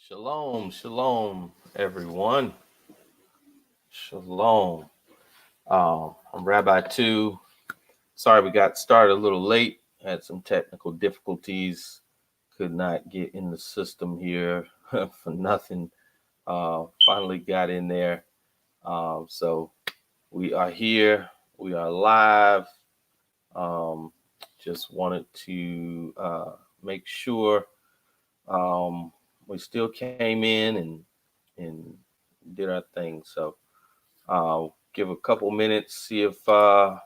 Shalom, shalom, everyone. Shalom. I'm Rabbi 2. Sorry we got started a little late. Had some technical difficulties. Could not get in the system here for nothing. Finally got in there. So we are here. We are live. Um, just wanted to make sure we still came in and did our thing. So I'll give a couple minutes, see if some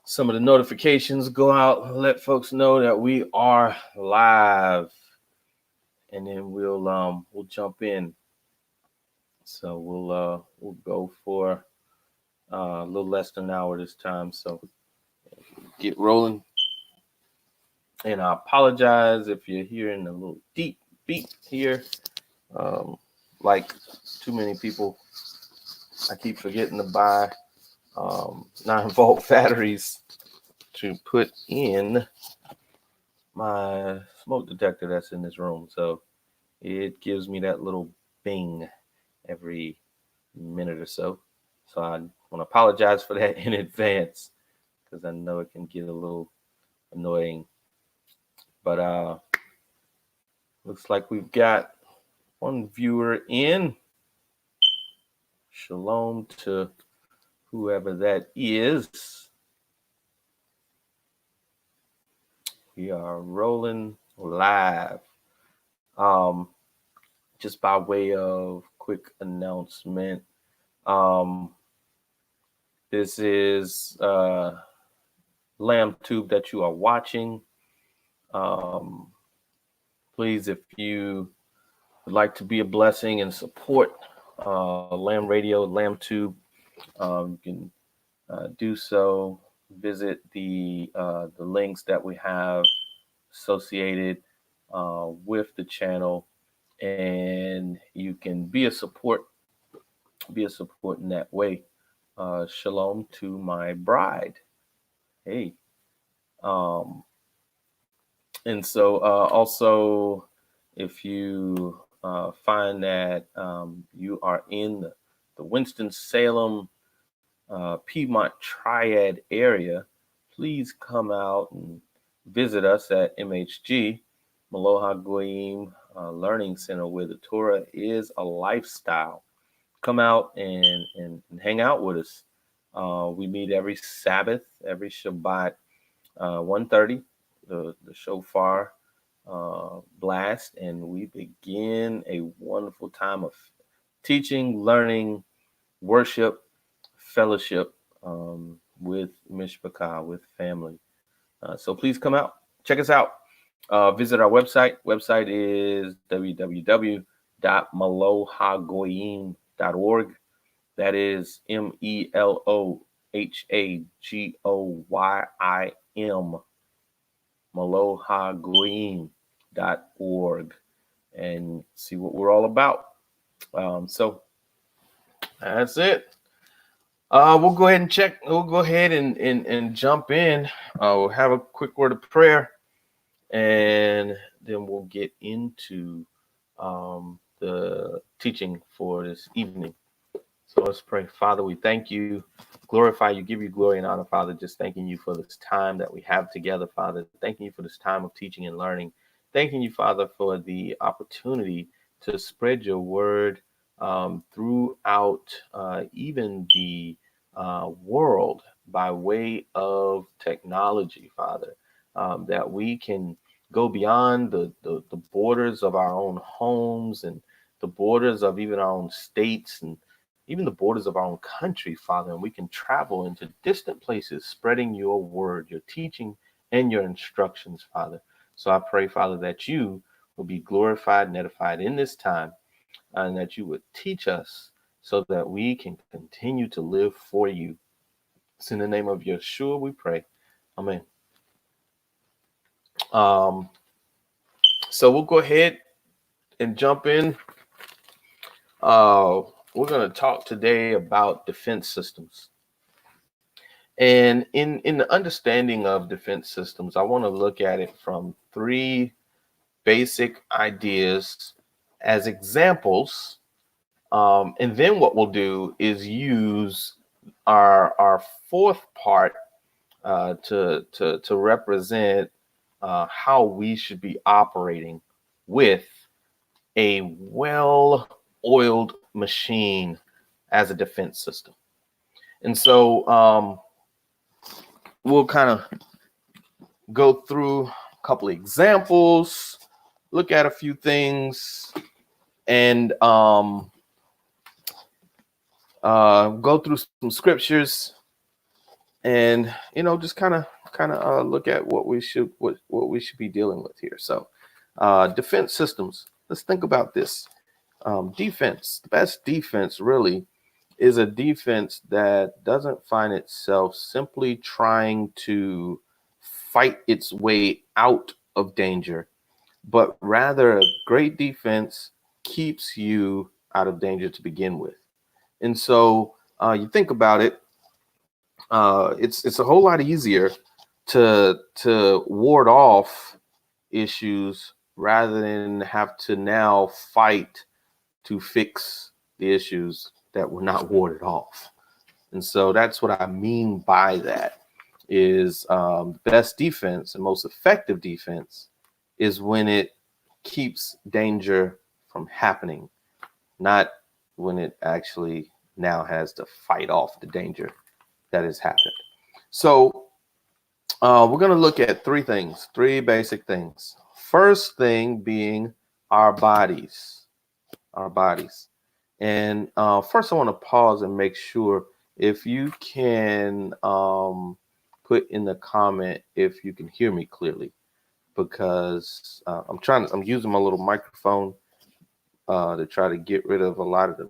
of the notifications go out, let folks know that we are live, and then we'll jump in. So we'll go for a little less than an hour this time. So get rolling. And I apologize if you're hearing a little deep beat here. Like too many people, I keep forgetting to buy 9-volt batteries to put in my smoke detector that's in this room. So it gives me that little bing every minute or so. So I want to apologize for that in advance because I know it can get a little annoying. But looks like we've got one viewer in. Shalom to whoever that is. We are rolling live. Just by way of quick announcement, this is LambTube that you are watching. Please, if you would like to be a blessing and support Lamb Radio, LambTube, you can do so. Visit the links that we have associated with the channel, and you can be a support in that way. Shalom to my bride. Hey. And so also, if you find that you are in the Winston-Salem Piedmont Triad area, please come out and visit us at MHG, Melo HaGoyim Learning Center, where the Torah is a lifestyle. Come out and hang out with us. We meet every Sabbath, every Shabbat, 1:30, the shofar blast, and we begin a wonderful time of teaching, learning, worship, fellowship with Mishpachah, with family. So please come out, check us out. Visit our website. Website is www.melohagoyim.org. That is MELOHAGOYIM, melohagoyim.org, and see what we're all about. So that's it. We'll go ahead and check. We'll go ahead and jump in. We'll have a quick word of prayer, and then we'll get into the teaching for this evening. So let's pray. Father, we thank you, glorify you, give you glory and honor, Father, just thanking you for this time that we have together, Father. Thanking you for this time of teaching and learning. Thanking you, Father, for the opportunity to spread your word throughout even the world by way of technology, Father, that we can go beyond the borders of our own homes and the borders of even our own states and even the borders of our own country, Father, and we can travel into distant places, spreading your word, your teaching, and your instructions, Father. So I pray, Father, that you will be glorified and edified in this time, and that you would teach us so that we can continue to live for you. It's in the name of Yeshua we pray. Amen. So we'll go ahead and jump in. We're going to talk today about defense systems. And in the understanding of defense systems, I want to look at it from three basic ideas as examples. And then what we'll do is use our fourth part to represent how we should be operating with a well-oiled machine as a defense system. And so we'll kind of go through a couple of examples, look at a few things, and go through some scriptures, and just kind of look at what we should be dealing with here. So defense systems. Let's think about this. Defense. The best defense really is a defense that doesn't find itself simply trying to fight its way out of danger, but rather a great defense keeps you out of danger to begin with. And so you think about it, it's a whole lot easier to ward off issues rather than have to now fight to fix the issues that were not warded off. And so that's what I mean by that is the best defense and most effective defense is when it keeps danger from happening, not when it actually now has to fight off the danger that has happened. So we're going to look at three basic things. First thing being our bodies. And first I want to pause and make sure if you can put in the comment if you can hear me clearly, because I'm using my little microphone to try to get rid of a lot of the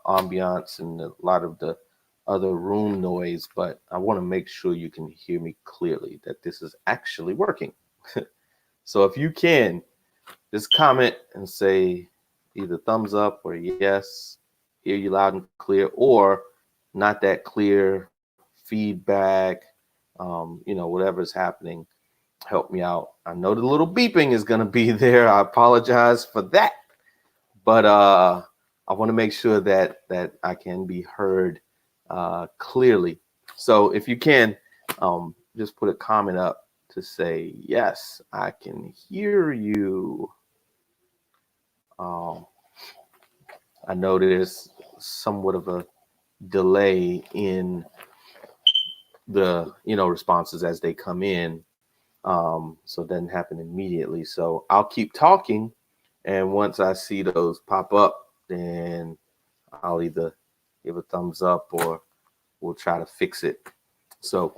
ambiance and a lot of the other room noise, but I want to make sure you can hear me clearly, that this is actually working. So if you can, just comment and say either thumbs up or yes, hear you loud and clear, or not that clear, feedback, whatever's happening, help me out. I know the little beeping is going to be there. I apologize for that, but I want to make sure that I can be heard clearly. So if you can, just put a comment up to say, yes, I can hear you. I know there's somewhat of a delay in the responses as they come in, so it doesn't happen immediately. So I'll keep talking, and once I see those pop up, then I'll either give a thumbs up or we'll try to fix it. So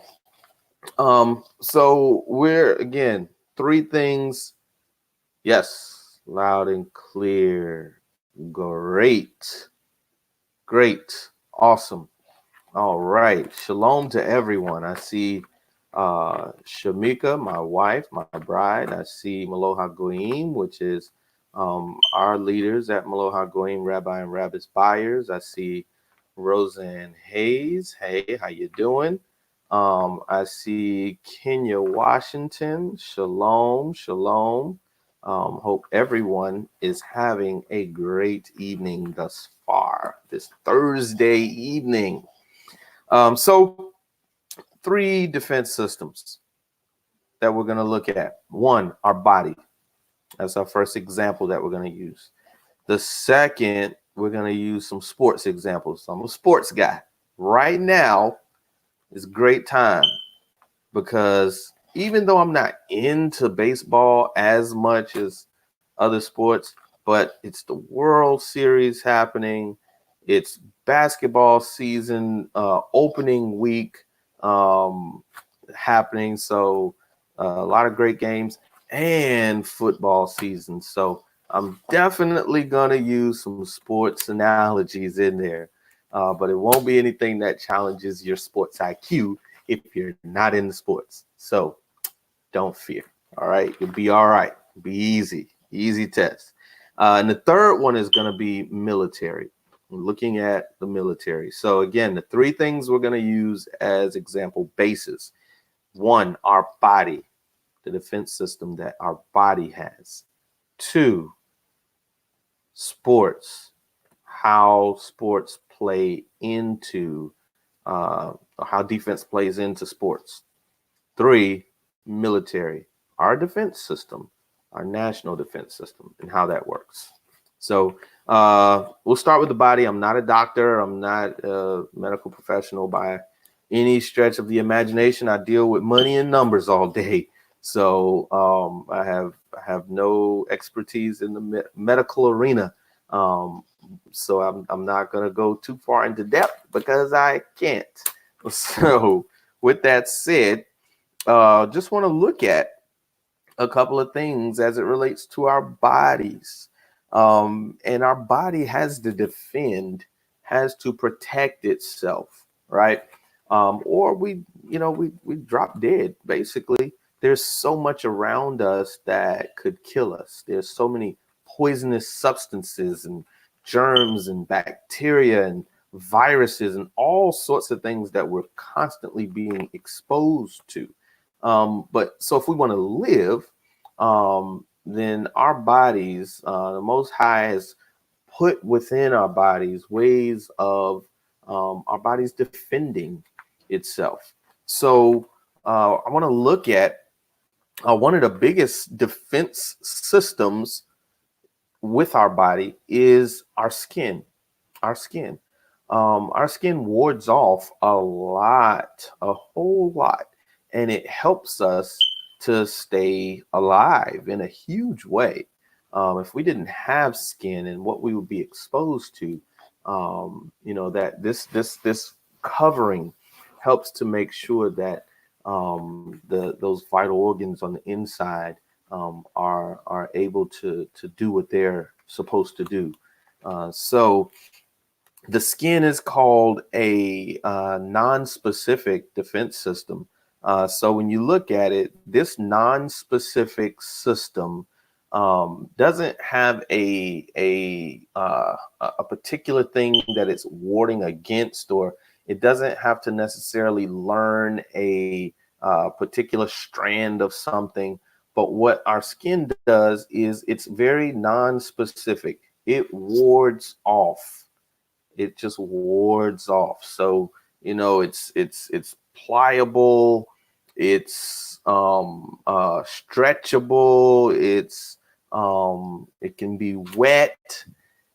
we're again three things. Yes, loud and clear. Great, awesome. All right, shalom to everyone. I see Shamika, my wife, my bride. I see Melo HaGoyim, which is our leaders at Melo HaGoyim, Rabbi and Rabbis Byers. I see Roseanne Hayes. Hey, how you doing? I see Kenya Washington. Shalom. Hope everyone is having a great evening thus far, this Thursday evening. So three defense systems that we're going to look at. One, our body. That's our first example that we're going to use. The second, we're going to use some sports examples. So I'm a sports guy. Right now is a great time because even though I'm not into baseball as much as other sports, but it's the World Series happening. It's basketball season, opening week happening. So a lot of great games and football season. So I'm definitely going to use some sports analogies in there, but it won't be anything that challenges your sports IQ if you're not in the sports. So don't fear. All right. You'll be all right. Be easy test. And the third one is going to be military. We're looking at the military. So again, the three things we're going to use as example bases. One, our body, the defense system that our body has. Two, sports, how sports play into how defense plays into sports. 3, military, our defense system, our national defense system, and how that works. So we'll start with the body. I'm not a doctor. I'm not a medical professional by any stretch of the imagination. I deal with money and numbers all day. So I have no expertise in the medical arena. So I'm not going to go too far into depth because I can't. So with that said, just want to look at a couple of things as it relates to our bodies. And our body has to defend, has to protect itself, right? Or we drop dead, basically. There's so much around us that could kill us. There's so many poisonous substances and germs and bacteria and viruses and all sorts of things that we're constantly being exposed to. But so if we want to live, then our bodies, the Most High has put within our bodies ways of our bodies defending itself. So I want to look at one of the biggest defense systems with our body is our skin. Our skin. Our skin wards off a whole lot, and it helps us to stay alive in a huge way. If we didn't have skin and what we would be exposed to, that this covering helps to make sure that those vital organs on the inside are able to do what they're supposed to do. So the skin is called a non-specific defense system. So when you look at it, this non-specific system doesn't have a particular thing that it's warding against, or it doesn't have to necessarily learn a particular strand of something. But what our skin does is it's very non-specific. It wards off. It just wards off. So it's pliable, it's stretchable, it can be wet,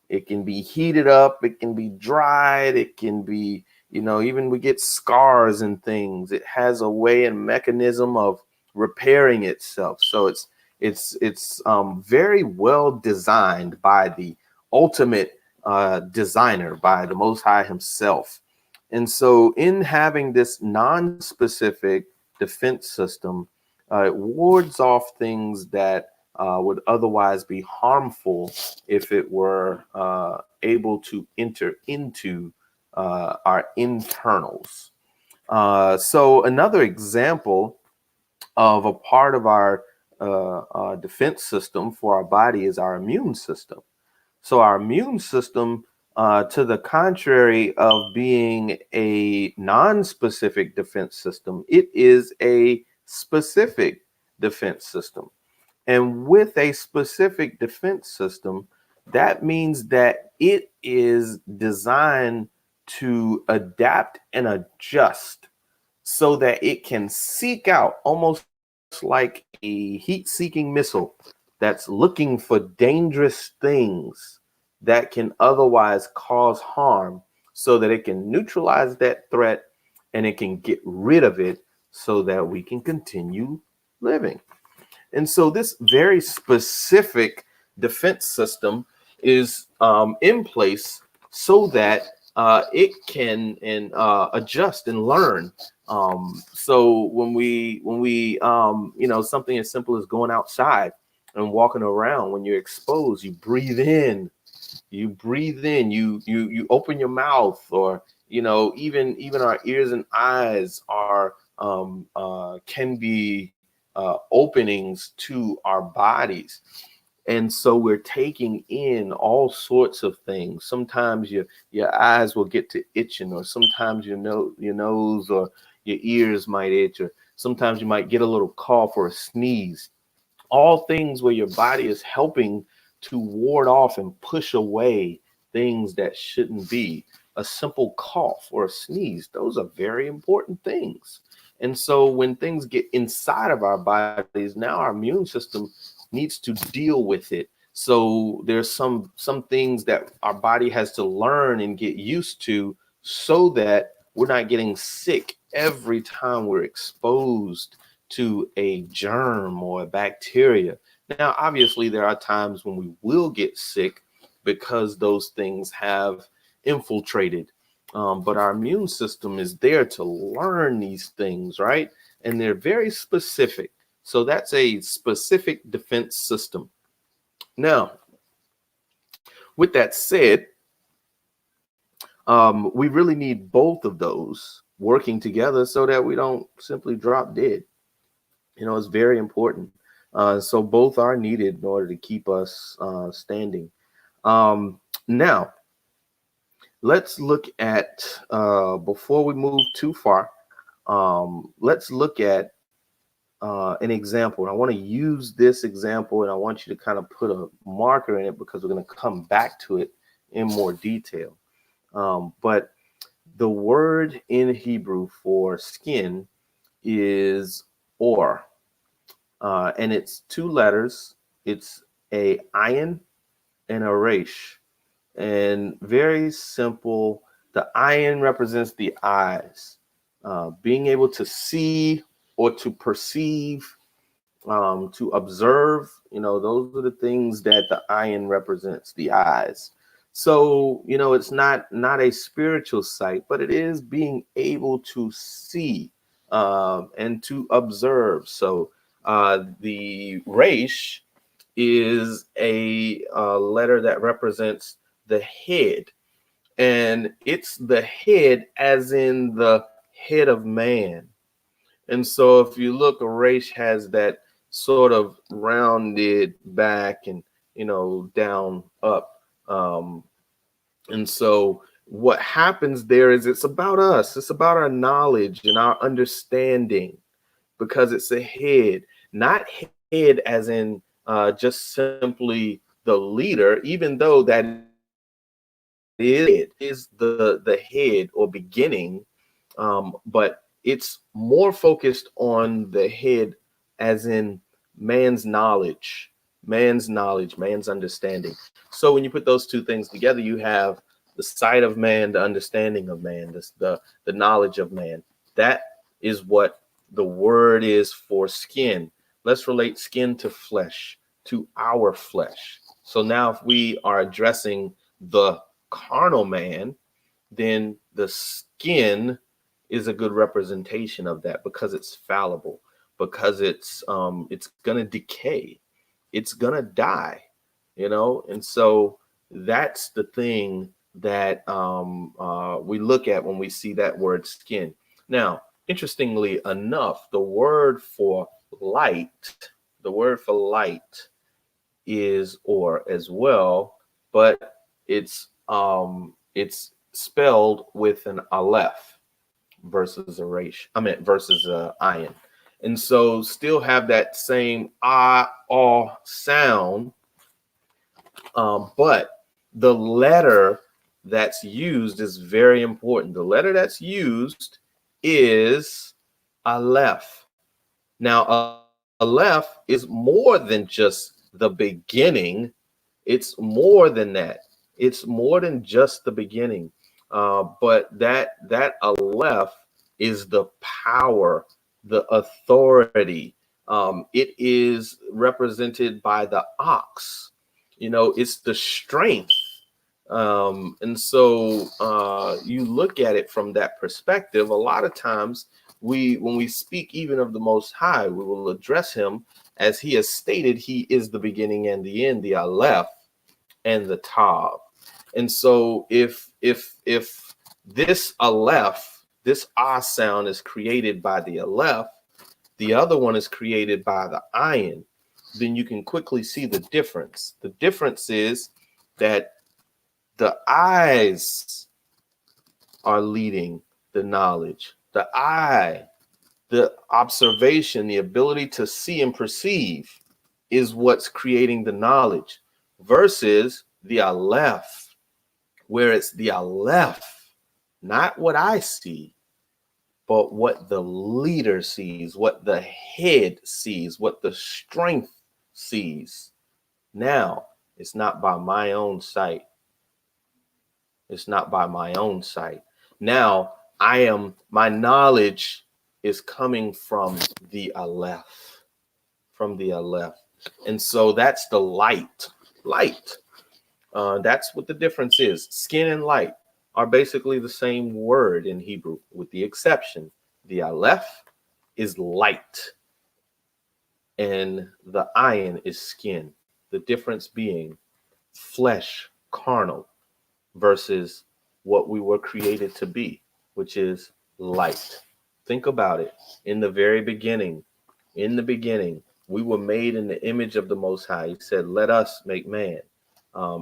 it can be heated up, it can be dried, it can be even we get scars and things. It has a way and mechanism of repairing itself. So it's very well designed by the ultimate designer, by the Most High himself. And so in having this non-specific defense system, it wards off things that would otherwise be harmful if it were able to enter into our internals. So another example of a part of our defense system for our body is our immune system. So our immune system, to the contrary of being a non-specific defense system, it is a specific defense system. And with a specific defense system, that means that it is designed to adapt and adjust so that it can seek out, almost like a heat-seeking missile that's looking for dangerous things that can otherwise cause harm, so that it can neutralize that threat and it can get rid of it so that we can continue living. And so this very specific defense system is in place so that it can adjust and learn. So when we something as simple as going outside and walking around, when you're exposed, you breathe in, you open your mouth, or even our ears and eyes are can be openings to our bodies. And so we're taking in all sorts of things. Sometimes your eyes will get to itching, or sometimes your nose or your ears might itch, or sometimes you might get a little cough or a sneeze. All things where your body is helping to ward off and push away things that shouldn't be. A simple cough or a sneeze, those are very important things. And so when things get inside of our bodies, now our immune system needs to deal with it. So there's some things that our body has to learn and get used to so that we're not getting sick every time we're exposed to a germ or a bacteria. Now, obviously, there are times when we will get sick because those things have infiltrated. But our immune system is there to learn these things, right? And they're very specific. So that's a specific defense system. Now, with that said, we really need both of those working together so that we don't simply drop dead. It's very important. So both are needed in order to keep us standing. Now, let's look at, before we move too far, let's look at an example. And I want to use this example, and I want you to kind of put a marker in it because we're going to come back to it in more detail. But the word in Hebrew for skin is or, and it's two letters. It's a ayin and a resh. And very simple, the ayin represents the eyes, being able to see or to perceive, to observe. Those are the things that the ayin represents, the eyes. So, it's not a spiritual sight, but it is being able to see and to observe. So the resh is a letter that represents the head, and it's the head as in the head of man. And so if you look, a resh has that sort of rounded back and down up. And so what happens there is it's about us. It's about our knowledge and our understanding, because it's a head, not head as in just simply the leader, even though that is the head or beginning, but it's more focused on the head as in man's knowledge, man's understanding. So when you put those two things together, you have the sight of man, the understanding of man, the knowledge of man. That is what the word is for skin. Let's relate skin to flesh, to our flesh. So now if we are addressing the carnal man, then the skin is a good representation of that, because it's fallible, because it's gonna decay, it's gonna die, and so that's the thing that we look at when we see that word skin. Now, interestingly enough, the word for light is or as well, but it's spelled with an aleph versus a resh. Versus a ayin. And so still have that same ah sound, but the letter that's used is very important. The letter that's used is aleph. Now, aleph is more than just the beginning. It's more than that. It's more than just the beginning. But that aleph is the power, the authority. It is represented by the ox. It's the strength. And so you look at it from that perspective. A lot of times when we speak even of the Most High, we will address him as he has stated he is the beginning and the end, the aleph and the tav. And so if this aleph, this ah sound is created by the aleph, the other one is created by the ayin, then you can quickly see the difference. The difference is that the eyes are leading the knowledge. The eye, the observation, the ability to see and perceive is what's creating the knowledge, versus the Aleph, where it's the Aleph, not what I see, but what the leader sees, what the head sees, what the strength sees. Now, it's not by my own sight. It's not by my own sight. Now, my knowledge is coming from the Aleph, from the Aleph. And so that's the light. Light. That's what the difference is. Skin and light are basically the same word in Hebrew, with the exception the Aleph is light and the ayin is skin. The difference being flesh, carnal, versus what we were created to be, which is light. Think about it. In the beginning, we were made in the image of the Most High. He said, let us make man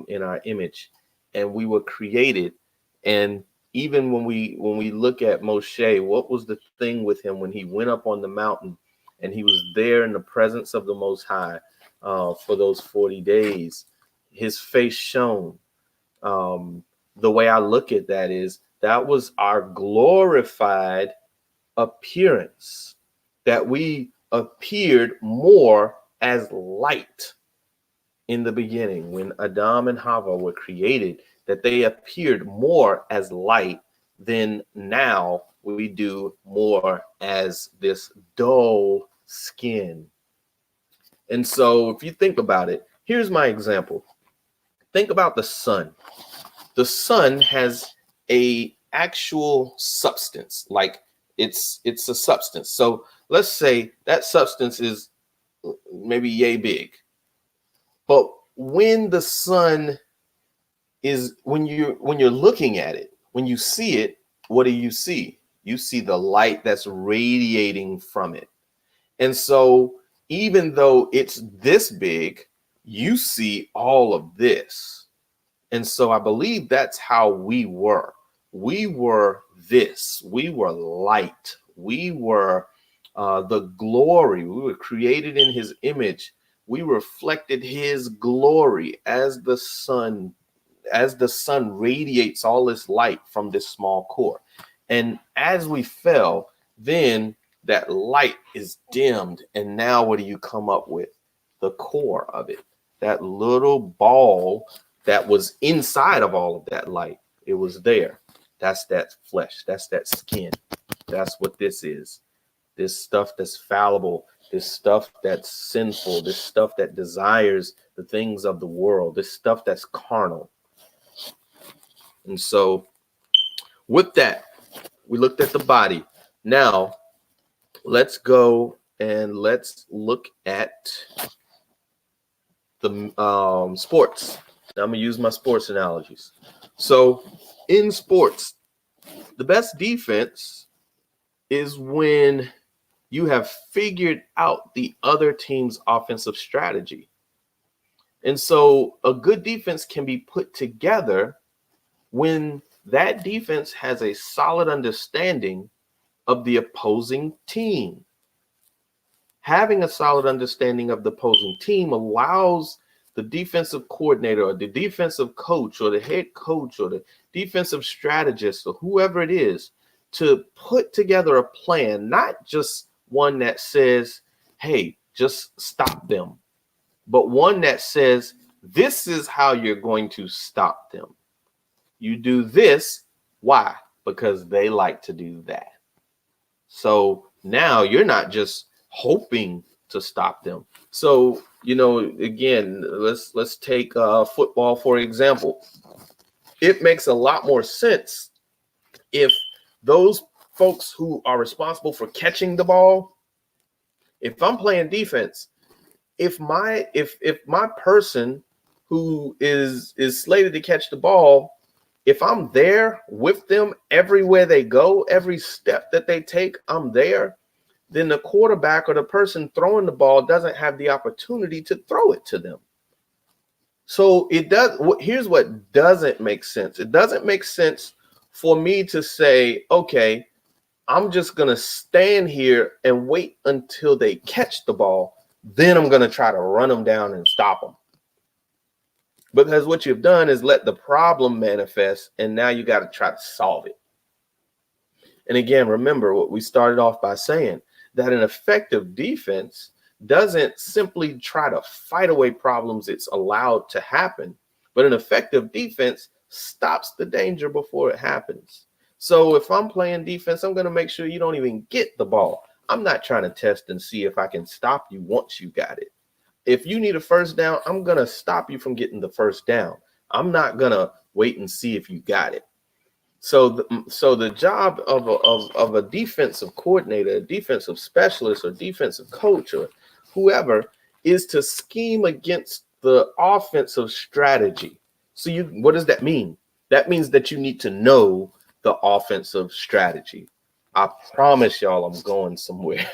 in our image. And we were created. And even when we look at Moshe, what was the thing with him when he went up on the mountain and he was there in the presence of the Most High for those 40 days? His face shone. The way I look at that is that was our glorified appearance, that we appeared more as light in the beginning when Adam and Hava were created, that they appeared more as light than now we do more as this dull skin. And so if you think about it, here's my example. Think about the sun. The sun has a actual substance, like it's a substance. So let's say that substance is maybe yay big. But when the sun is, when you're looking at it, when you see it, what do you see? You see the light that's radiating from it. And so even though it's this big, you see all of this. And so I believe that's how we were. We were this. We were light. We were the glory. We were created in his image. We reflected his glory as the sun radiates all this light from this small core. And as we fell, then that light is dimmed. And now what do you come up with? The core of it, that little ball that was inside of all of that light. It was there. That's that flesh. That's that skin. That's what this is. This stuff that's fallible, this stuff that's sinful, this stuff that desires the things of the world, this stuff that's carnal. And so with that, we looked at the body. Now let's go and let's look at the sports. Now I'm gonna use my sports analogies. So in sports, the best defense is when you have figured out the other team's offensive strategy. And so a good defense can be put together when that defense has a solid understanding of the opposing team. Having a solid understanding of the opposing team allows the defensive coordinator or the defensive coach or the head coach or the defensive strategist or whoever it is to put together a plan, not just one that says, hey, just stop them, but one that says, this is how you're going to stop them. You do this. Why? Because they like to do that. So now you're not just hoping to stop them. So, again, let's take football, for example. It makes a lot more sense if those folks who are responsible for catching the ball, if I'm playing defense, if my person who is slated to catch the ball, if I'm there with them everywhere they go, every step that they take, I'm there, then the quarterback or the person throwing the ball doesn't have the opportunity to throw it to them. So here's what doesn't make sense. It doesn't make sense for me to say, okay, I'm just going to stand here and wait until they catch the ball. Then I'm going to try to run them down and stop them. Because what you've done is let the problem manifest, and now you got to try to solve it. And again, remember what we started off by saying, that an effective defense doesn't simply try to fight away problems it's allowed to happen, but an effective defense stops the danger before it happens. So if I'm playing defense, I'm going to make sure you don't even get the ball. I'm not trying to test and see if I can stop you once you got it. If you need a first down, I'm going to stop you from getting the first down. I'm not going to wait and see if you got it. So the job of a defensive coordinator, a defensive specialist, or defensive coach, or whoever, is to scheme against the offensive strategy. So what does that mean? That means that you need to know the offensive strategy. I promise y'all I'm going somewhere.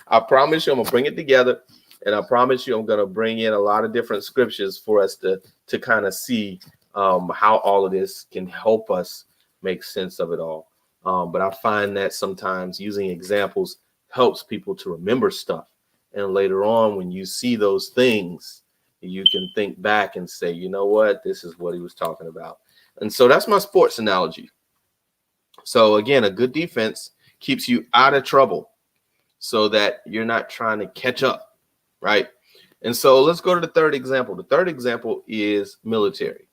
I promise you I'm going to bring it together, and I promise you I'm going to bring in a lot of different scriptures for us to kind of see how all of this can help us make sense of it all. But I find that sometimes using examples helps people to remember stuff. And later on, when you see those things, you can think back and say, you know what, this is what he was talking about. And so that's my sports analogy. So again, a good defense keeps you out of trouble so that you're not trying to catch up, right? And so let's go to the third example. The third example is military.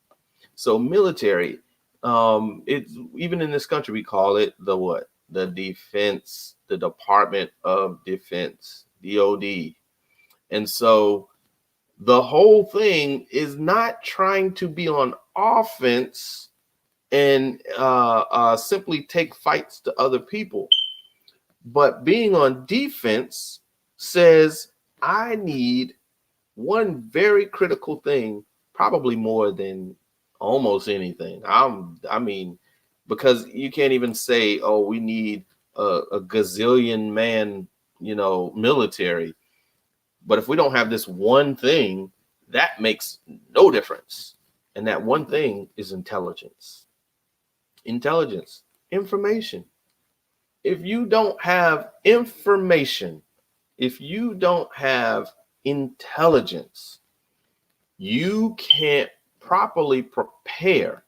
So military, it's even in this country, we call it the what? The defense, the Department of Defense, DOD. And so the whole thing is not trying to be on offense and simply take fights to other people. But being on defense says, I need one very critical thing, probably more than almost anything. I mean, because you can't even say, oh, we need a gazillion man, military. But if we don't have this one thing, that makes no difference. And that one thing is intelligence. Intelligence, information. If you don't have information, if you don't have intelligence, you can't properly prepare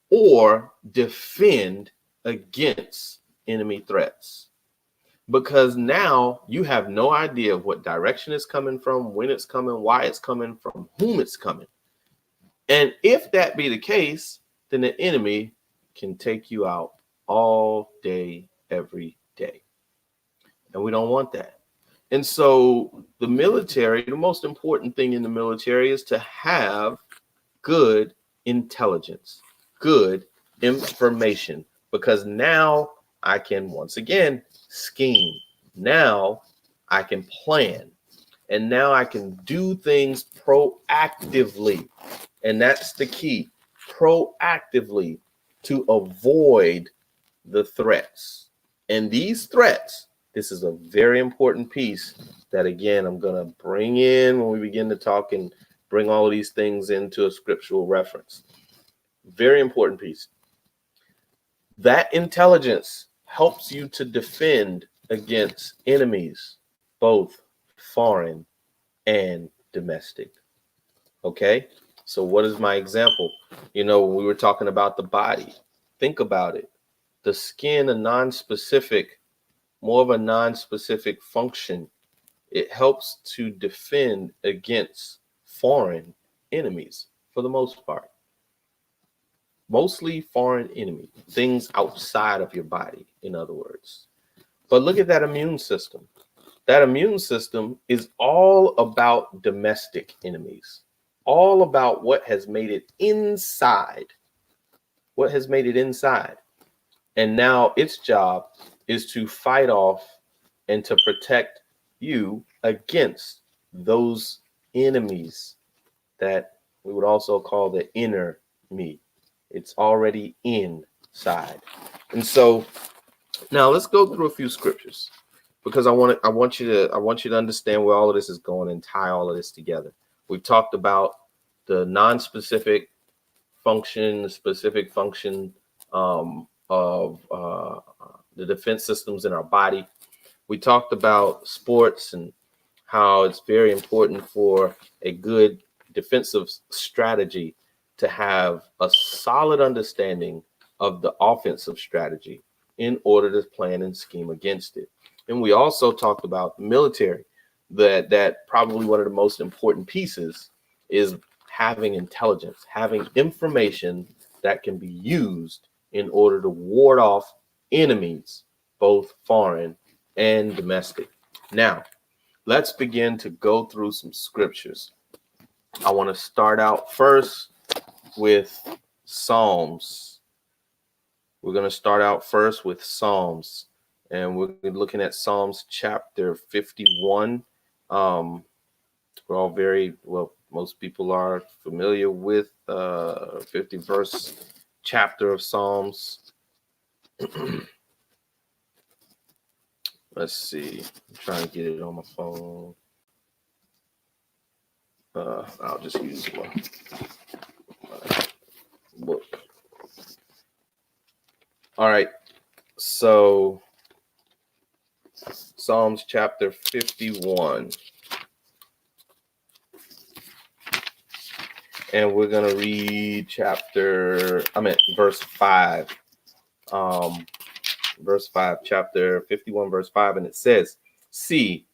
or defend against enemy threats. Because now you have no idea what direction it's coming from, when it's coming, why it's coming, from whom it's coming. And if that be the case, then the enemy can take you out all day, every day. And we don't want that. And so the military, the most important thing in the military is to have good intelligence, good information, because now I can once again scheme. Now I can plan, and now I can do things proactively. And that's the key, proactively, to avoid the threats. And these threats, this is a very important piece that, again, I'm going to bring in when we begin to talk and bring all of these things into a scriptural reference. Very important piece. That intelligence helps you to defend against enemies, both foreign and domestic. Okay? So what is my example? When we were talking about the body, think about it. The skin, more of a non-specific function. It helps to defend against foreign enemies for the most part. Mostly foreign enemy, things outside of your body, in other words. But look at that immune system. That immune system is all about domestic enemies, all about what has made it inside. What has made it inside. And now its job is to fight off and to protect you against those enemies that we would also call the inner me. It's already inside. And so now let's go through a few scriptures, because I want you to understand where all of this is going and tie all of this together. We've talked about the non-specific function, the specific function of the defense systems in our body. We talked about sports and how it's very important for a good defensive strategy to have a solid understanding of the offensive strategy in order to plan and scheme against it. And we also talked about military, that probably one of the most important pieces is having intelligence, having information that can be used in order to ward off enemies, both foreign and domestic. Now, let's begin to go through some scriptures. I want to start out first with Psalms. We're going to start out first with Psalms, and we're looking at Psalms chapter 51. We're all very well, most people are familiar with 50th chapter of Psalms. Let's see. I'm trying to get it on my phone. I'll just use my book. All right. So Psalms chapter 51. And we're going to read verse 5. Verse 5, chapter 51, verse 5. And it says, "See,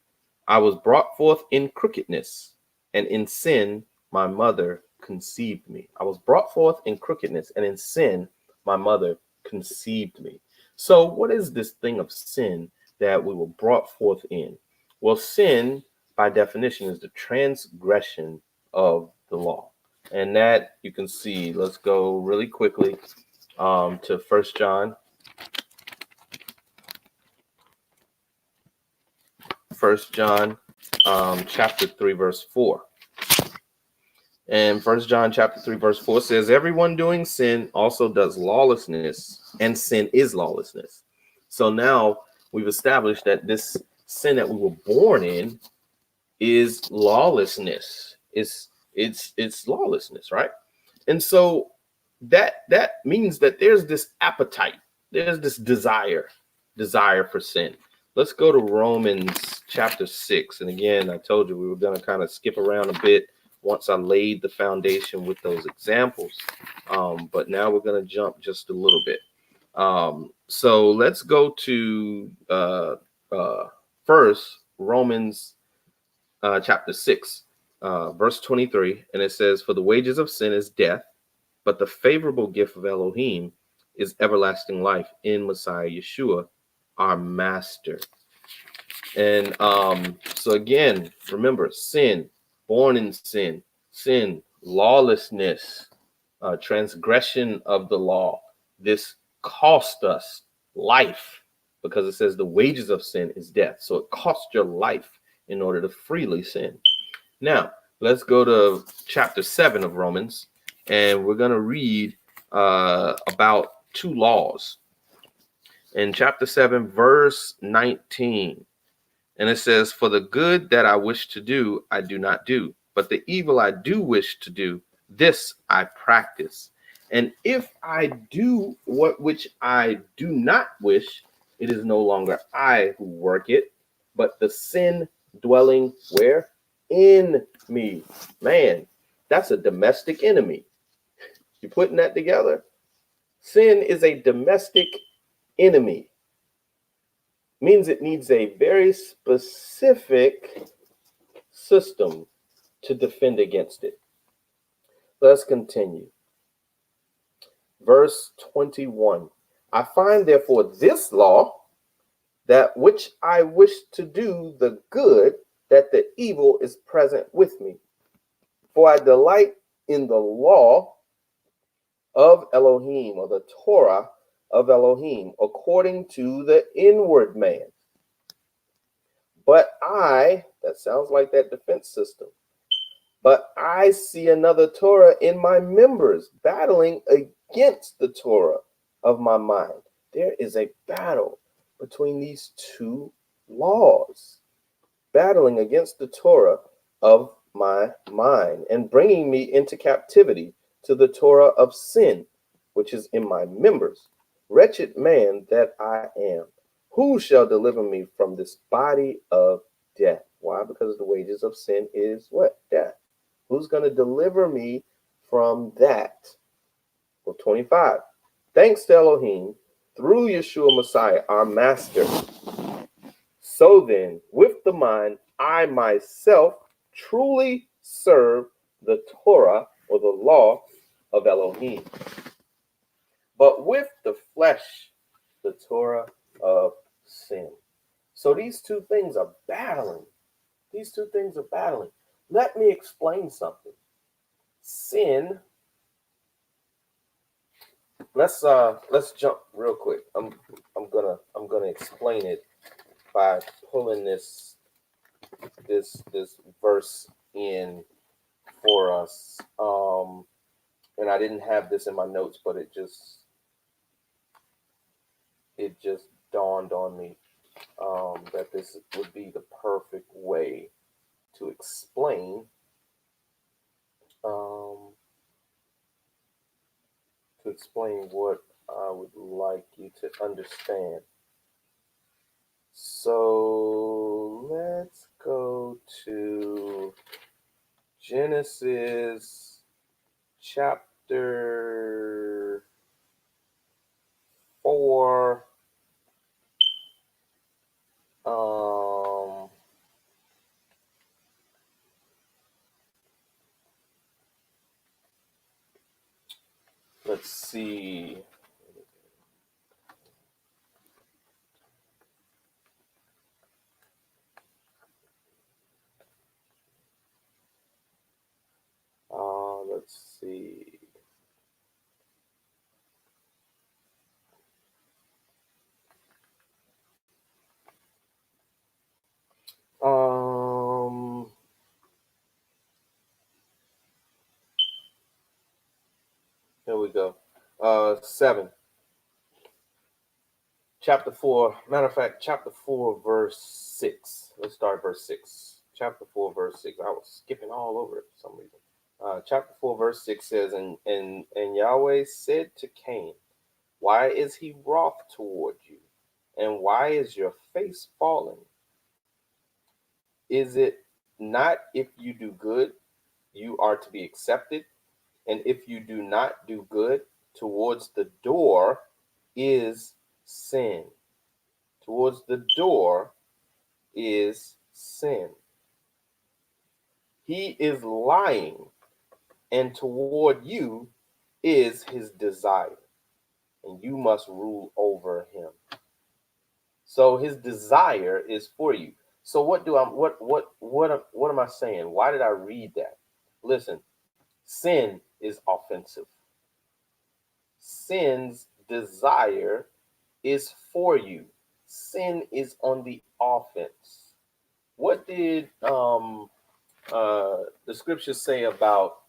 I was brought forth in crookedness, and in sin my mother conceived me." I was brought forth in crookedness, and in sin my mother conceived me. So what is this thing of sin that we were brought forth in? Well, sin, by definition, is the transgression of the law. And that you can see, let's go really quickly to 1 John. 1 John chapter 3, verse 4. And 1 John chapter 3, verse 4 says, "Everyone doing sin also does lawlessness, and sin is lawlessness." So now we've established that this sin that we were born in is lawlessness. It's lawlessness, right? And so that means that there's this appetite, there's this desire for sin. Let's go to Romans chapter 6. And again, I told you we were going to kind of skip around a bit once I laid the foundation with those examples. But now we're going to jump just a little bit. So let's go to first Romans chapter 6, verse 23. And it says, "For the wages of sin is death, but the favorable gift of Elohim is everlasting life in Messiah Yeshua, our master." And so again, remember, sin, born in sin, lawlessness, transgression of the law. This cost us life, because it says the wages of sin is death. So it costs your life in order to freely sin. Now, let's go to chapter 7 of Romans, and we're going to read about two laws. In chapter 7, verse 19, and it says, "For the good that I wish to do, I do not do, but the evil I do wish to do, this I practice. And if I do what which I do not wish, it is no longer I who work it, but the sin dwelling where? In me." Man, that's a domestic enemy. You putting that together? Sin is a domestic enemy. Means it needs a very specific system to defend against it. Let's continue. Verse 21. "I find therefore this law, that which I wish to do the good, that the evil is present with me. For I delight in the law of Elohim," or the Torah of Elohim, "according to the inward man. But I," that sounds like that defense system, "but I see another Torah in my members, battling against the Torah of my mind." There is a battle between these two laws, battling against the Torah of my mind, and bringing me into captivity to the Torah of sin, which is in my members. Wretched man that I am, who shall deliver me from this body of death? Why? Because the wages of sin is what? Death. Who's going to deliver me from that? Well, 25. Thanks to Elohim, through Yeshua Messiah, our master. So then, with the mind, I myself truly serve the Torah or the law of Elohim. But with the flesh, the Torah of sin. So these two things are battling. These two things are battling. Let me explain something. Sin. Let's jump real quick. I'm gonna explain it by pulling this verse in for us. And I didn't have this in my notes, but it just dawned on me that this would be the perfect way to explain what I would like you to understand. So let's go to Genesis chapter 4. Let's see. Let's see. Here we go. 7. Chapter 4. Matter of fact, chapter 4, verse 6. Let's start verse 6. Chapter 4, verse 6. I was skipping all over it for some reason. Chapter 4, verse 6 says, and Yahweh said to Cain, why is he wroth toward you? And why is your face fallen? Is it not if you do good, you are to be accepted? And if you do not do good, towards the door is sin. Towards the door is sin. He is lying, and toward you is his desire, and you must rule over him. So his desire is for you. So what am I saying? Why did I read that? Listen, sin is offensive. Sin's desire is for you. Sin is on the offense. What did the scriptures say about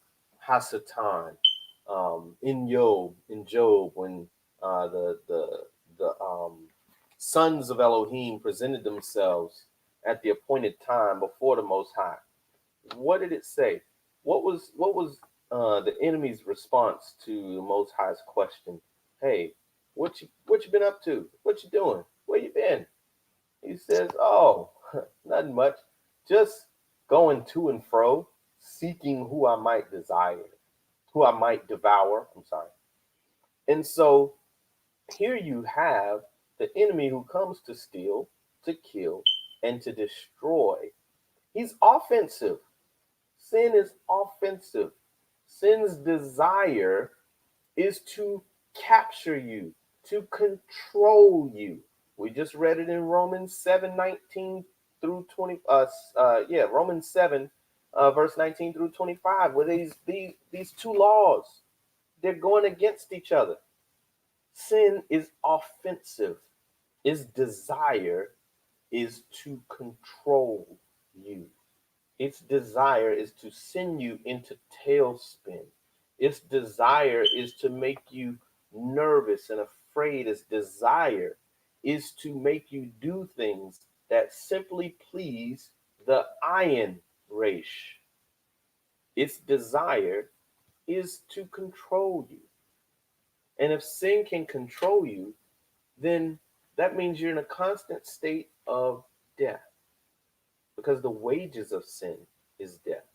Hasatan in Job when the sons of Elohim presented themselves at the appointed time before the Most High? What did it say? What was the enemy's response to the Most High's question? Hey, what you been up to? What you doing? Where you been? He says, oh, nothing much. Just going to and fro, seeking who I might desire, who I might devour. I'm sorry. And so here you have the enemy who comes to steal, to kill, and to destroy. He's offensive. Sin is offensive. Sin's desire is to capture you, to control you. We just read it in Romans 7:19 through 20. Romans 7, verse 19 through 25, where these two laws, they're going against each other. Sin is offensive. Its desire is to control you. Its desire is to send you into tailspin. Its desire is to make you nervous and afraid. Its desire is to make you do things that simply please the ayin resh. Its desire is to control you. And if sin can control you, then that means you're in a constant state of death, because the wages of sin is death.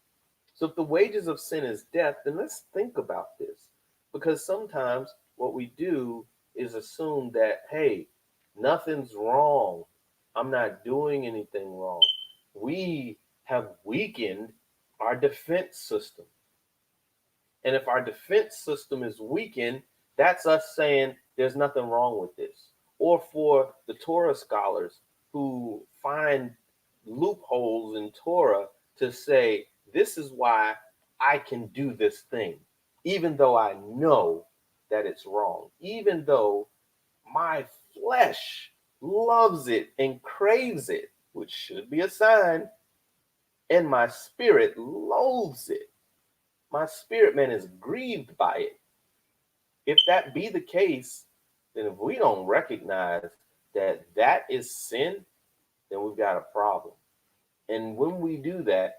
So if the wages of sin is death, then let's think about this. Because sometimes what we do is assume that, hey, nothing's wrong. I'm not doing anything wrong. We have weakened our defense system. And if our defense system is weakened, that's us saying there's nothing wrong with this. Or for the Torah scholars who find loopholes in Torah to say, this is why I can do this thing, even though I know that it's wrong, even though my flesh loves it and craves it, which should be a sign, and my spirit loathes it. My spirit man is grieved by it. If that be the case, then if we don't recognize that that is sin, then we've got a problem. And when we do that,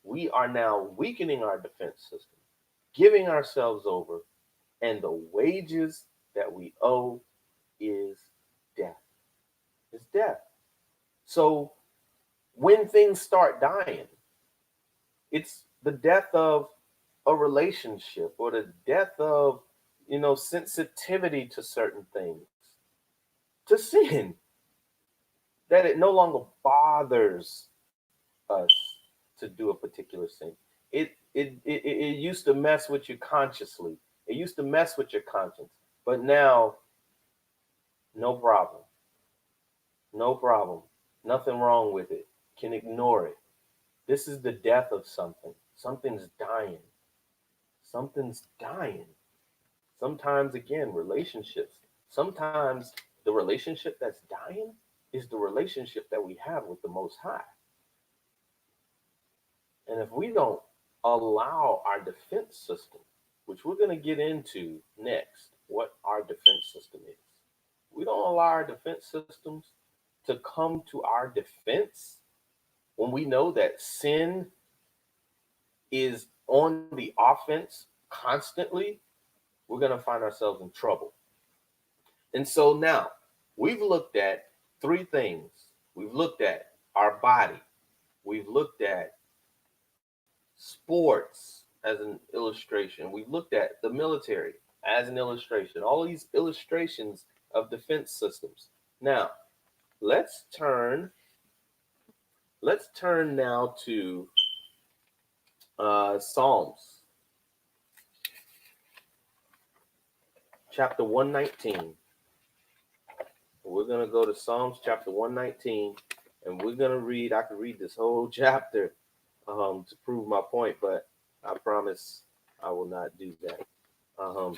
we are now weakening our defense system, giving ourselves over, and the wages that we owe is death. It's death. So when things start dying, it's the death of a relationship or the death of, sensitivity to certain things, to sin, that it no longer bothers us to do a particular sin. It used to mess with you consciously. It used to mess with your conscience. But now, no problem. No problem. Nothing wrong with it. Can ignore it. This is the death of something. Something's dying. Something's dying. Sometimes, again, relationships. Sometimes the relationship that's dying is the relationship that we have with the Most High. And if we don't allow our defense system, which we're going to get into next, what our defense system is, we don't allow our defense systems to come to our defense when we know that sin is on the offense constantly, we're going to find ourselves in trouble. And so now we've looked at three things. We've looked at our body. We've looked at sports as an illustration. We've looked at the military as an illustration. All these illustrations of defense systems. Now, let's turn now to Psalms chapter 119. We're going to go to Psalms chapter 119, and we're going to read. I could read this whole chapter to prove my point, but I promise I will not do that.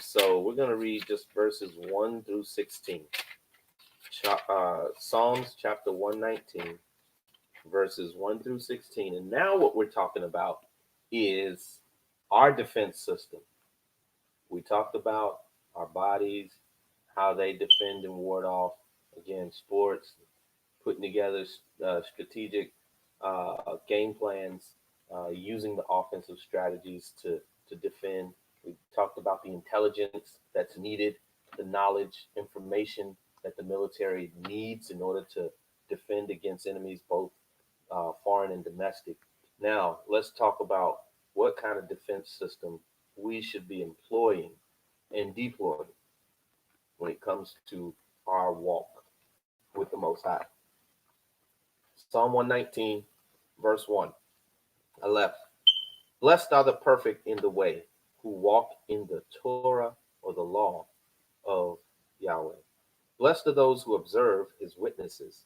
So we're going to read just verses 1 through 16. Psalms chapter 119, verses 1 through 16. And now what we're talking about is our defense system. We talked about our bodies, how they defend and ward off, again, sports, putting together strategic game plans, using the offensive strategies to defend. We talked about the intelligence that's needed, the knowledge, information that the military needs in order to defend against enemies, both foreign and domestic. Now, let's talk about what kind of defense system we should be employing and deploying when it comes to our walk with the Most High. Psalm 119, verse 1. I left. Blessed are the perfect in the way, who walk in the Torah or the law of Yahweh. Blessed are those who observe his witnesses,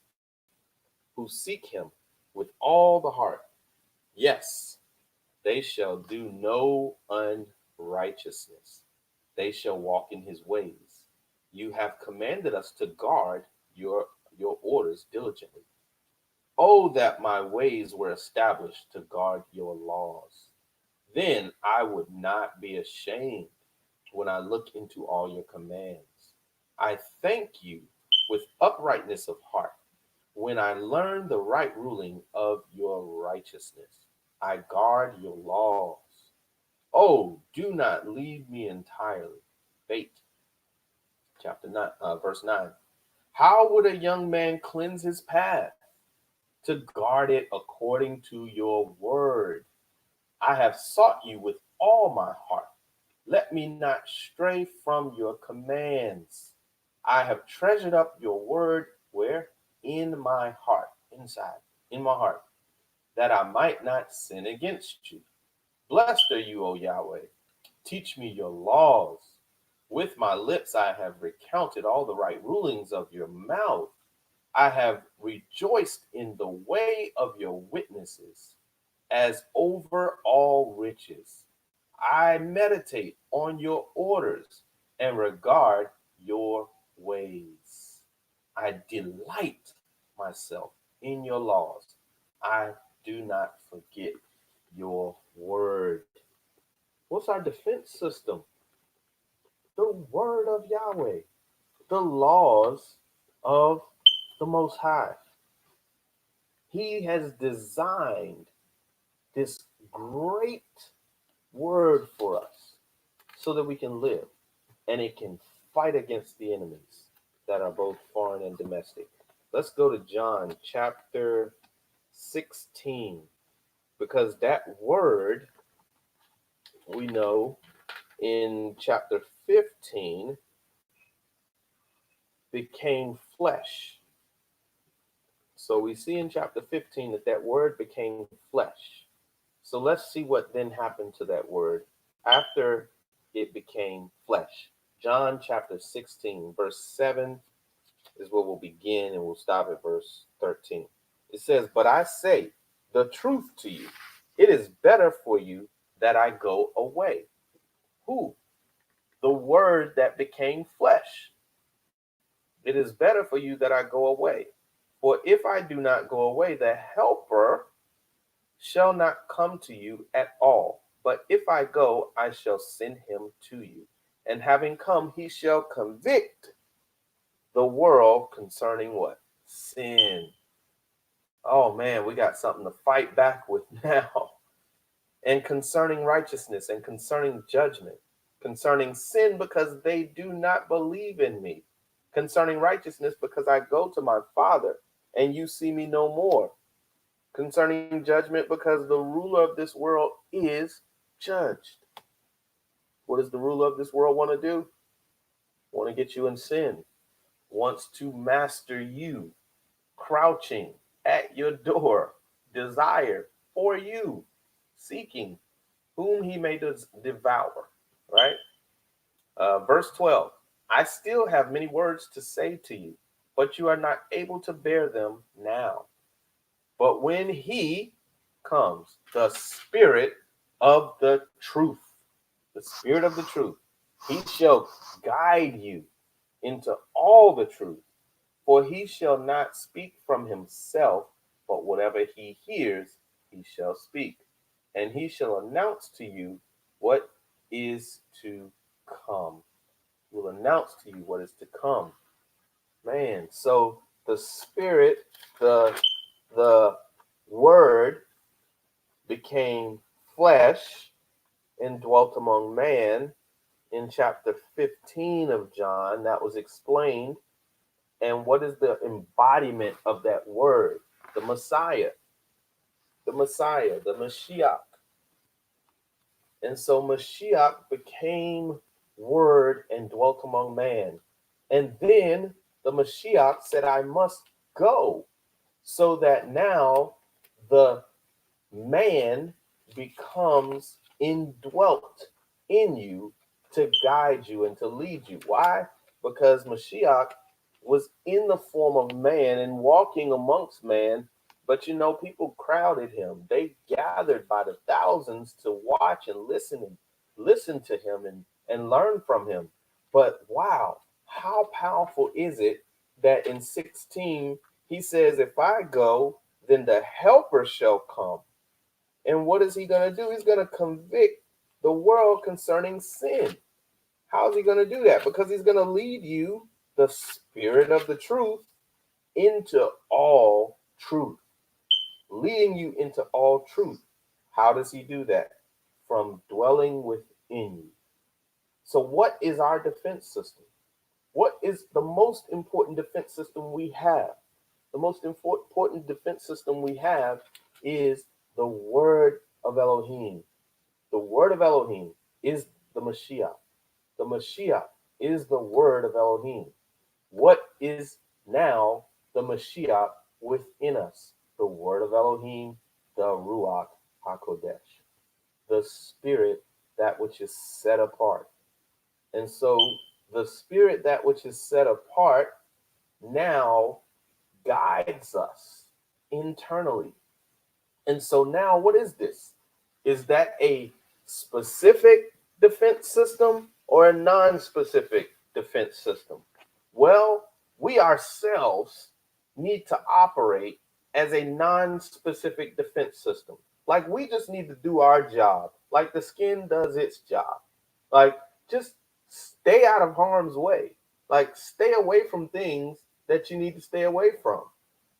who seek him with all the heart. Yes, they shall do no unrighteousness. They shall walk in his ways. You have commanded us to guard your orders diligently. Oh, that my ways were established to guard your laws. Then I would not be ashamed when I look into all your commands. I thank you with uprightness of heart when I learn the right ruling of your righteousness. I guard your laws. Oh, do not leave me entirely. Bait. Chapter 9, verse 9. How would a young man cleanse his path? To guard it according to your word. I have sought you with all my heart. Let me not stray from your commands. I have treasured up your word where? In my heart, inside, in my heart, that I might not sin against you. Blessed are you, O Yahweh. Teach me your laws. With my lips I have recounted all the right rulings of your mouth. I have rejoiced in the way of your witnesses as over all riches. I meditate on your orders and regard your ways. I delight myself in your laws. I do not forget your word. What's our defense system? The word of Yahweh, the laws of the Most High. He has designed this great word for us so that we can live and it can fight against the enemies that are both foreign and domestic. Let's go to John chapter 16, because that word we know in chapter 15 became flesh. So we see in chapter 15 that that word became flesh. So let's see what then happened to that word after it became flesh. John chapter 16, verse 7 is where we'll begin, and we'll stop at verse 13. It says, "But I say the truth to you. It is better for you that I go away." Who? The word that became flesh. It is better for you that I go away. For if I do not go away, the helper shall not come to you at all. But if I go, I shall send him to you. And having come, he shall convict the world concerning what? Sin. Oh man, we got something to fight back with now. And concerning righteousness and concerning judgment. Concerning sin, because they do not believe in me. Concerning righteousness, because I go to my Father and you see me no more. Concerning judgment, because the ruler of this world is judged. What does the ruler of this world want to do? Want to get you in sin. Wants to master you, crouching at your door, desire for you, seeking whom he may devour. Right? Verse 12. I still have many words to say to you, but you are not able to bear them now. But when he comes, the Spirit of the truth, the Spirit of the truth, he shall guide you into all the truth. For he shall not speak from himself, but whatever he hears, he shall speak. And he shall announce to you what is to come. He will announce to you what is to come. Man, so the Spirit, the Word became flesh and dwelt among man in chapter 15 of John. That was explained. And what is the embodiment of that word? The Messiah, the Mashiach. And so Mashiach became word and dwelt among man. And then the Mashiach said, I must go, so that now the man becomes indwelt in you to guide you and to lead you. Why? Because Mashiach was in the form of man and walking amongst man, but people crowded him. They gathered by the thousands to watch and listen to him and learn from him. But wow, how powerful is it that in 16 he says, if I go, then the helper shall come. And what is he going to do? He's going to convict the world concerning sin. How is he going to do that? Because he's going to lead you, the Spirit of the truth, into all truth. Leading you into all truth. How does he do that? From dwelling within you. So what is our defense system? What is the most important defense system we have? The most important defense system we have is the word of Elohim. The word of Elohim is the Mashiach. The Mashiach is the word of Elohim. What is now the Mashiach within us? The word of Elohim, the Ruach HaKodesh, the spirit, that which is set apart. And so the spirit, that which is set apart, now guides us internally. And so now what is this? Is that a specific defense system or a non-specific defense system? Well, we ourselves need to operate as a non-specific defense system. Like we just need to do our job, like the skin does its job. Like just stay out of harm's way. Like stay away from things that you need to stay away from.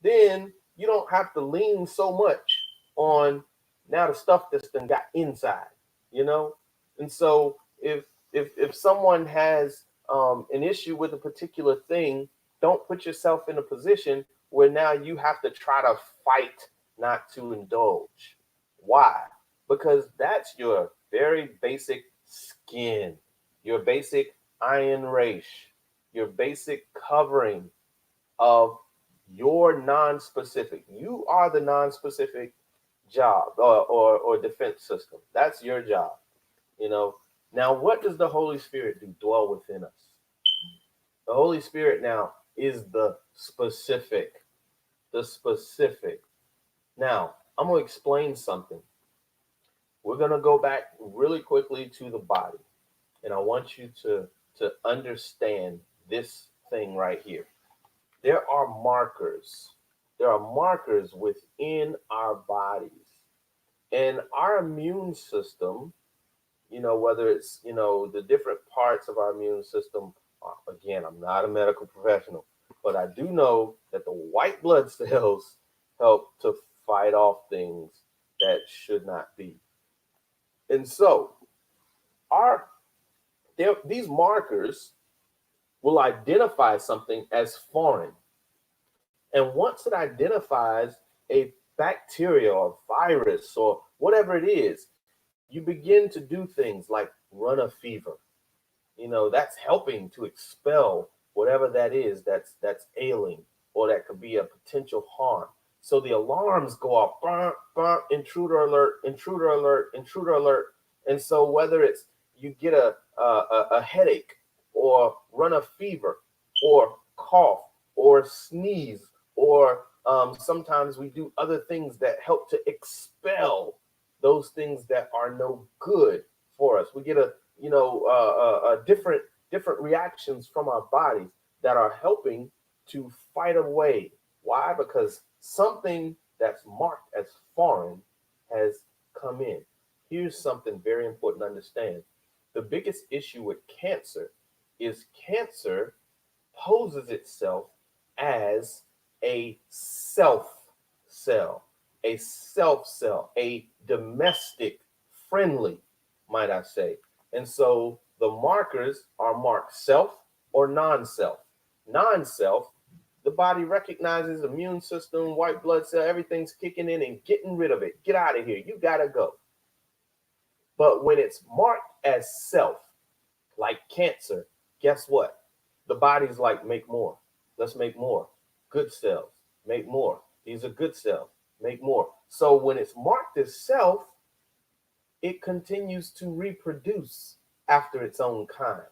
Then you don't have to lean so much on now the stuff that's done got inside, you know? And so if someone has an issue with a particular thing, don't put yourself in a position where now you have to try to fight not to indulge. Why? Because that's your very basic skin, your basic iron race, your basic covering of your non-specific. You are the non-specific job or defense system. That's your job, you know. Now, what does the Holy Spirit do? Dwell within us. The Holy Spirit now is the specific. The specific. Now, I'm going to explain something. We're going to go back really quickly to the body. And I want you to understand this thing right here. There are markers. There are markers within our bodies. And our immune system, you know, whether it's, you know, the different parts of our immune system, again, I'm not a medical professional, but I do know that the white blood cells help to fight off things that should not be. And so these markers will identify something as foreign. And once it identifies a bacteria or virus or whatever it is, you begin to do things like run a fever. You know, that's helping to expel whatever that is that's ailing or that could be a potential harm. So the alarms go off, burn, burn, intruder alert, intruder alert, intruder alert. And so whether it's you get a headache or run a fever or cough or sneeze or sometimes we do other things that help to expel those things that are no good for us. We get different reactions from our bodies that are helping to fight away. Why? Because something that's marked as foreign has come in. Here's something very important to understand. The biggest issue with cancer is cancer poses itself as a self cell, a domestic friendly, might I say. And so the markers are marked self or non-self. Non-self, the body recognizes immune system, white blood cell, everything's kicking in and getting rid of it. Get out of here. You got to go. But when it's marked as self, like cancer, guess what? The body's like, make more. Let's make more. Good cells, make more. These are good cells, make more. So when it's marked as self, it continues to reproduce after its own kind.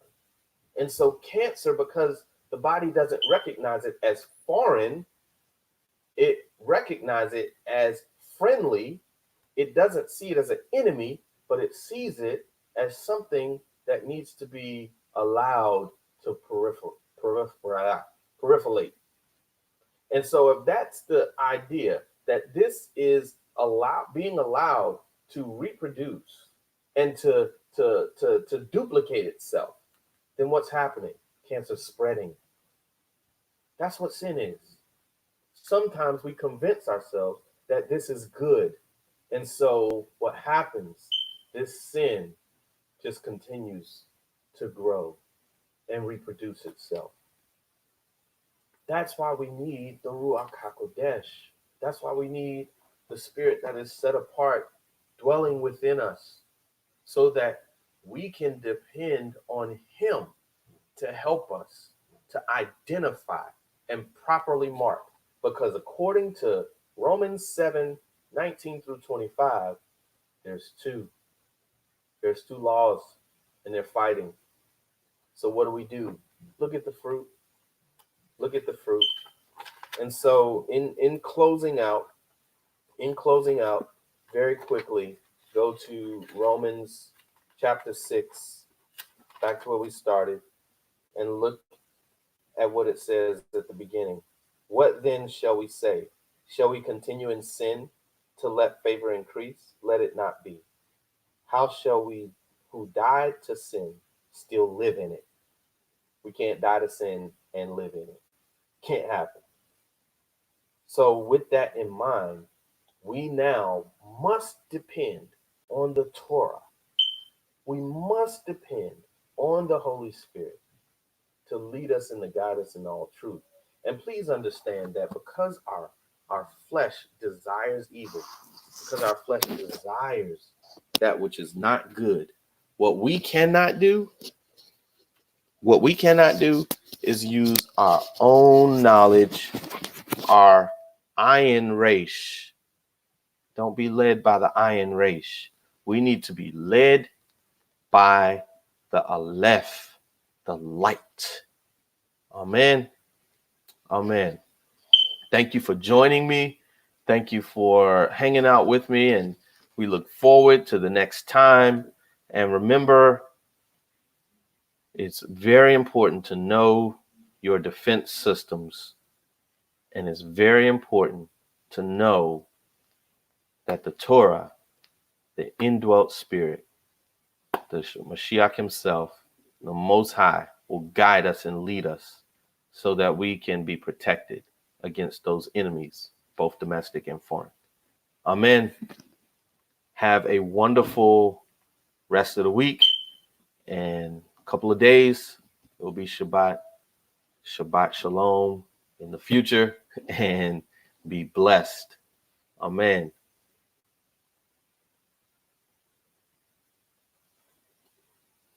And so cancer, because the body doesn't recognize it as foreign, it recognizes it as friendly. It doesn't see it as an enemy, but it sees it as something that needs to be allowed to proliferate. And so if that's the idea, that this is being allowed to reproduce and to duplicate itself, then what's happening? Cancer spreading. That's what sin is. Sometimes we convince ourselves that this is good. And so what happens? This sin just continues to grow and reproduce itself. That's why we need the Ruach HaKodesh. That's why we need the spirit that is set apart dwelling within us so that we can depend on him to help us to identify and properly mark. Because according to Romans 7:19 through 25, there's two. There's two laws and they're fighting. So what do? Look at the fruit. Look at the fruit. And so in closing out, very quickly, go to Romans chapter 6, back to where we started, and look at what it says at the beginning. What then shall we say? Shall we continue in sin to let favor increase? Let it not be. How shall we who died to sin still live in it? We can't die to sin and live in it. Can't happen. So with that in mind, we now must depend on the Torah. We must depend on the Holy Spirit to lead us and to guide us in all truth. And please understand that because our flesh desires evil, because our flesh desires that which is not good, what we cannot do is use our own knowledge, our ayin resh. Don't be led by the ayin resh. We need to be led by the aleph, the light. Amen. Amen. Thank you for joining me. Thank you for hanging out with me, and we look forward to the next time. And remember, it's very important to know your defense systems, and it's very important to know that the Torah, the indwelt spirit, the Mashiach himself, the Most High, will guide us and lead us so that we can be protected against those enemies, both domestic and foreign. Amen. Have a wonderful rest of the week, and a couple of days it will be Shabbat Shalom in the future, and be blessed. Amen.